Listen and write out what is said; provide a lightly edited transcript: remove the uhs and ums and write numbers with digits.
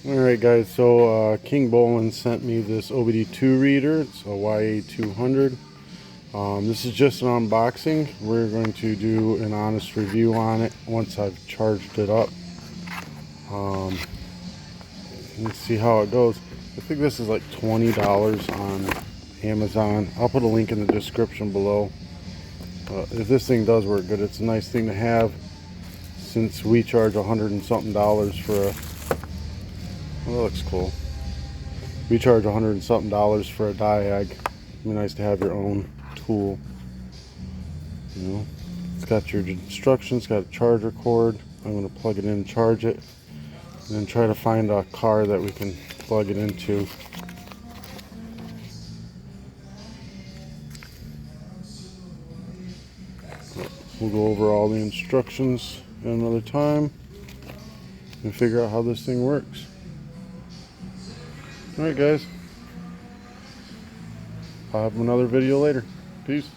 Alright guys, so KINGBOLEN sent me this OBD2 reader. It's a ya200. This is just an unboxing. We're going to do an honest review on it once I've charged it up. Let's see how it goes. I think this is like $20 on Amazon. I'll put a link in the description below. If this thing does work good, it's a nice thing to have, since we charge $100 and something for a... Well, that looks cool. We charge $100 and something for a Diag. It'd be nice to have your own tool. You know, it's got your instructions, got a charger cord. I'm going to plug it in and charge it, and then try to find a car that we can plug it into. We'll go over all the instructions another time and figure out how this thing works. Alright guys, I'll have another video later. Peace.